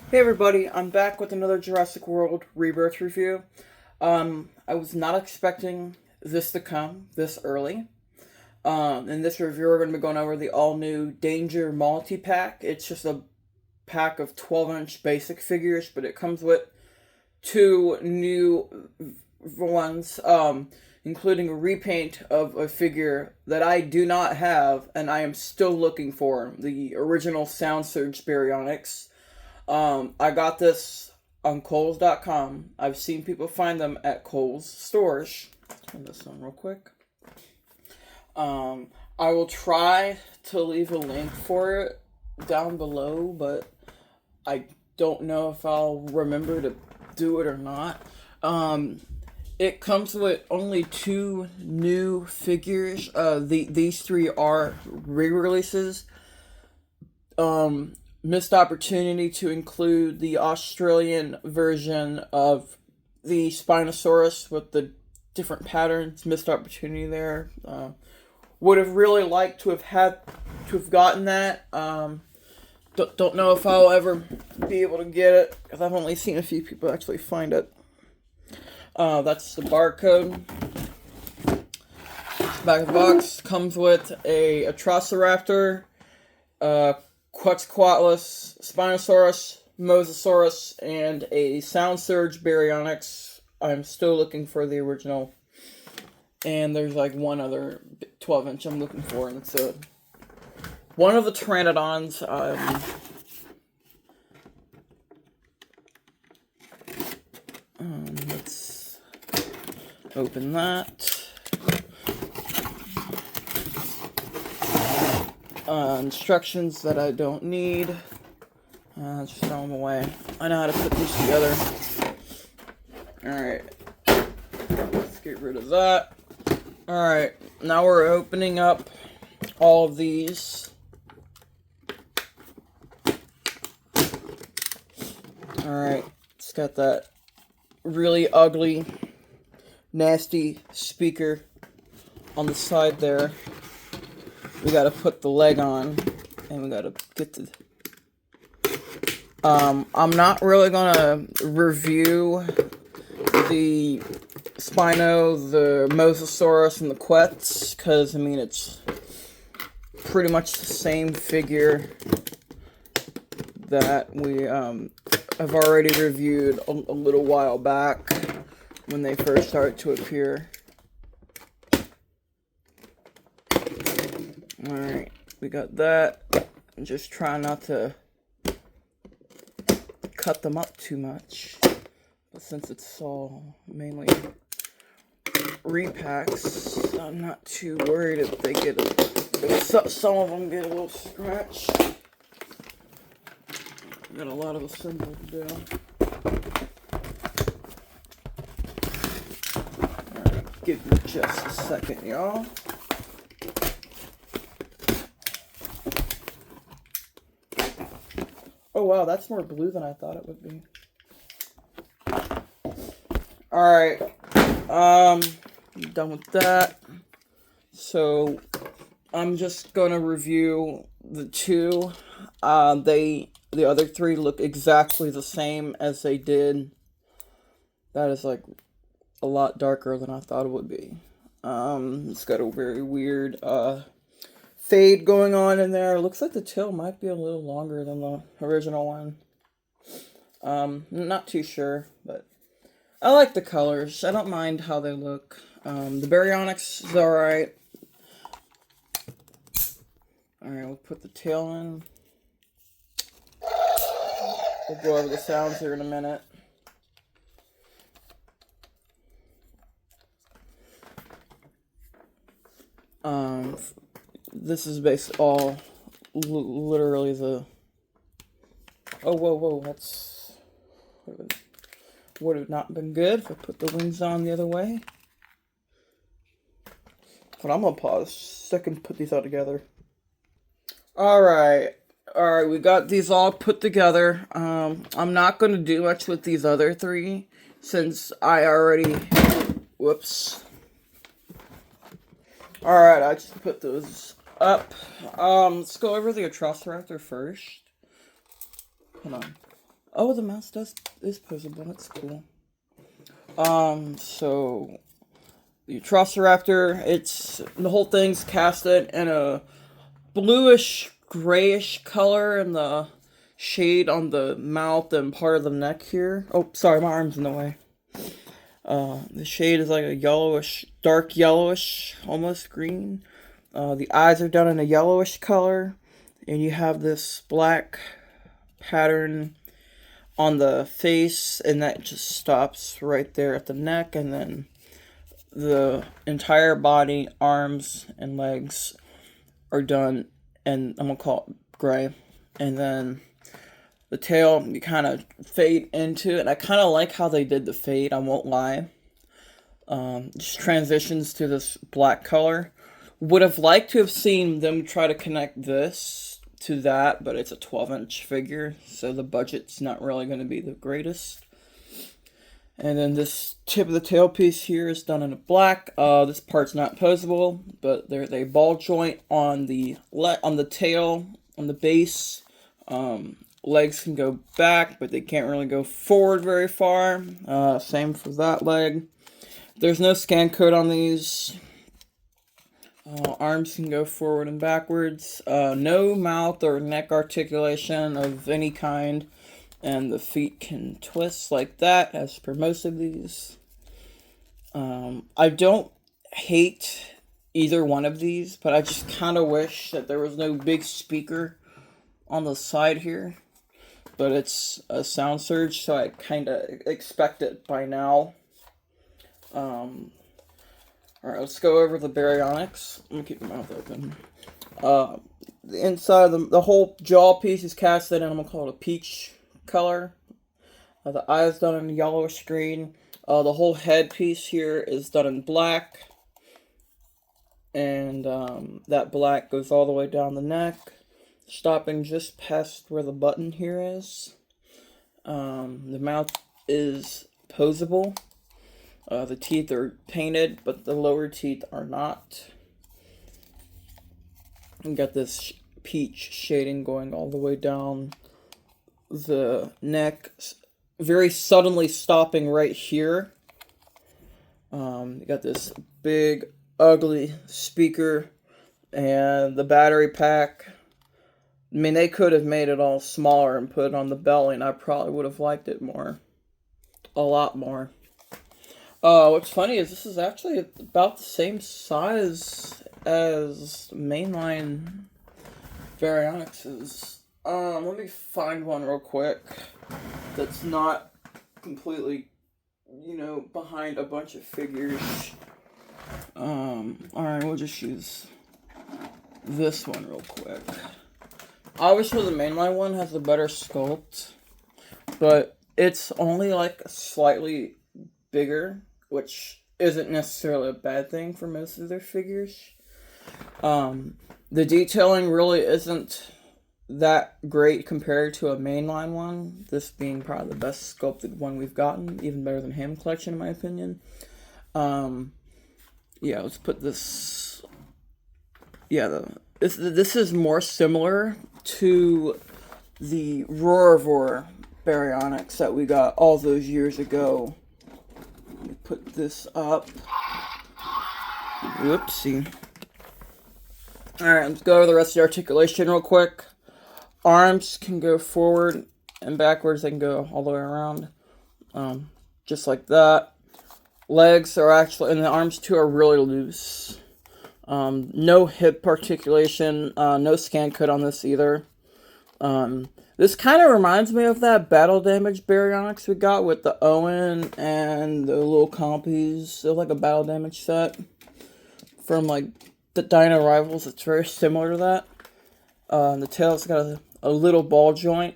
Hey everybody, I'm back with another Jurassic World Rebirth review. I was not expecting this to come this early. In this review, we're going to be going over the all-new Danger Multipack. It's just a pack of 12-inch basic figures, but it comes with two new ones, including a repaint of a figure that I do not have, and I am still looking for, the original Sound Surge Baryonyx. I got this on Kohl's.com. I've seen people find them at Kohl's stores. Turn this on real quick. I will try to leave a link for it down below, but I don't know if I'll remember to do it or not. It comes with only two new figures. These three are re-releases. Missed opportunity to include the Australian version of the Spinosaurus with the different patterns. Missed opportunity there. Would have really liked to have gotten that. Don't know if I'll ever be able to get it because I've only seen a few people actually find it. That's the barcode. Back of the box comes with a Atrociraptor, Quetzalcoatlus, Spinosaurus, Mosasaurus, and a Sound Surge Baryonyx. I'm still looking for the original. And there's like one other 12-inch I'm looking for, and it's one of the Pteranodons. Let's open that. Instructions that I don't need. Just throw them away. I know how to put these together. Alright. Let's get rid of that. Alright. Now we're opening up all of these. Alright. It's got that really ugly, nasty speaker on the side there. We gotta put the leg on, and we gotta get the... I'm not really gonna review the Spino, the Mosasaurus, and the Quetz, because, I mean, it's pretty much the same figure that we, have already reviewed a little while back when they first started to appear. Alright, we got that. And just try not to cut them up too much. But since it's all mainly repacks, I'm not too worried if they get some of them get a little scratched. Got a lot of assembly to do. Alright, give me just a second, y'all. Oh wow, that's more blue than I thought it would be. Alright. I'm done with that. So I'm just gonna review the two. The other three look exactly the same as they did. That is like a lot darker than I thought it would be. It's got a very weird fade going on in there. It looks like the tail might be a little longer than the original one. Not too sure, but I like the colors. I don't mind how they look. The Baryonyx is alright. Alright, we'll put the tail in. We'll go over the sounds here in a minute. This is basically all literally the... Oh, whoa, that's... Would have not been good if I put the wings on the other way. But I'm gonna pause a second, put these all together. Alright, we got these all put together. I'm not gonna do much with these other three, since I already... Whoops. Alright, I just put those up. Let's go over the Atrociraptor first. Hold Oh, the mouse is posable. That's cool. So the Atrociraptor, the whole thing's casted in a bluish grayish color, and the shade on the mouth and part of the neck here. Oh, sorry, my arm's in the way. The shade is like a yellowish, dark yellowish, almost green. The eyes are done in a yellowish color, and you have this black pattern on the face, and that just stops right there at the neck, and then the entire body, arms and legs are done, and I'm gonna call it gray, and then the tail, you kind of fade into it, and I kind of like how they did the fade, I won't lie. Just transitions to this black color. Would have liked to have seen them try to connect this to that, but it's a 12-inch figure, so the budget's not really going to be the greatest. And then this tip of the tail piece here is done in a black. This part's not posable, but there's a ball joint on the tail, on the base. Legs can go back, but they can't really go forward very far. Same for that leg. There's no scan code on these. Arms can go forward and backwards. No mouth or neck articulation of any kind. And the feet can twist like that, as per most of these. I don't hate either one of these, but I just kind of wish that there was no big speaker on the side here. But it's a sound surge, so I kind of expect it by now. Alright, let's go over the Baryonyx. Let me keep my mouth open. The inside of the whole jaw piece is casted in, I'm going to call it a peach color. The eyes done in yellowish green. The whole head piece here is done in black. And that black goes all the way down the neck, stopping just past where the button here is. The mouth is posable. The teeth are painted, but the lower teeth are not. You got this peach shading going all the way down the neck, very suddenly stopping right here. You got this big, ugly speaker, and the battery pack. I mean, they could have made it all smaller and put it on the belly, and I probably would have liked it more. A lot more. What's funny is this is actually about the same size as mainline Baryonyx's. Let me find one real quick that's not completely, behind a bunch of figures. Alright, we'll just use this one real quick. Obviously, the mainline one has a better sculpt, but it's only like slightly bigger, which isn't necessarily a bad thing for most of their figures. The detailing really isn't that great compared to a mainline one, this being probably the best sculpted one we've gotten, even better than Ham Collection in my opinion. Yeah, let's put this, this is more similar to the Roarivore Baryonyx that we got all those years ago. Let me put this up. Whoopsie. Alright, let's go over the rest of the articulation real quick. Arms can go forward and backwards. They can go all the way around. Just like that. Legs are actually, and the arms too, are really loose. No hip articulation. No scan code on this either. This kind of reminds me of that Battle Damage Baryonyx we got with the Owen and the little compies. They're like a Battle Damage set from like the Dino Rivals. It's very similar to that. The tail's got a little ball joint.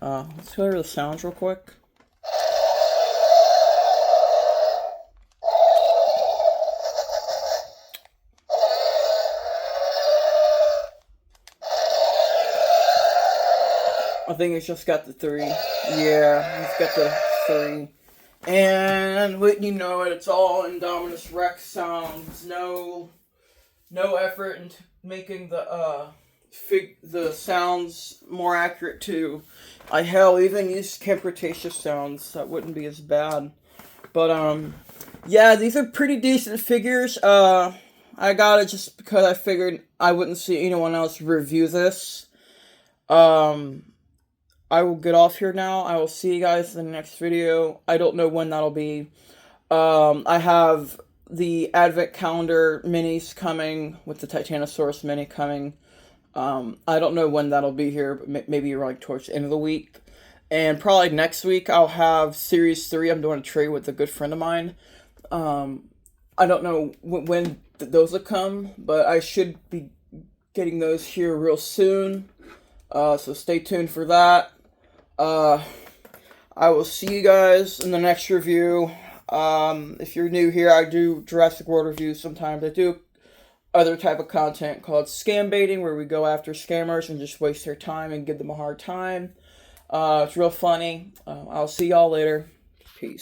Let's go over the sounds real quick. I think it's just got the 3. Yeah, it's got the 3. And wouldn't you know it, it's all Indominus Rex sounds. No effort into making the the sounds more accurate too. I hell even used Cretaceous sounds. That wouldn't be as bad. But yeah, these are pretty decent figures. I got it just because I figured I wouldn't see anyone else review this. I will get off here now. I will see you guys in the next video. I don't know when that'll be. I have the Advent Calendar minis coming, with the Titanosaurus mini coming. I don't know when that'll be here, but maybe like towards the end of the week. And probably next week I'll have Series 3. I'm doing a trade with a good friend of mine. I don't know when those will come, but I should be getting those here real soon. So stay tuned for that. I will see you guys in the next review. If you're new here, I do Jurassic World reviews sometimes. I do other type of content called scam baiting, where we go after scammers and just waste their time and give them a hard time. It's real funny. I'll see y'all later.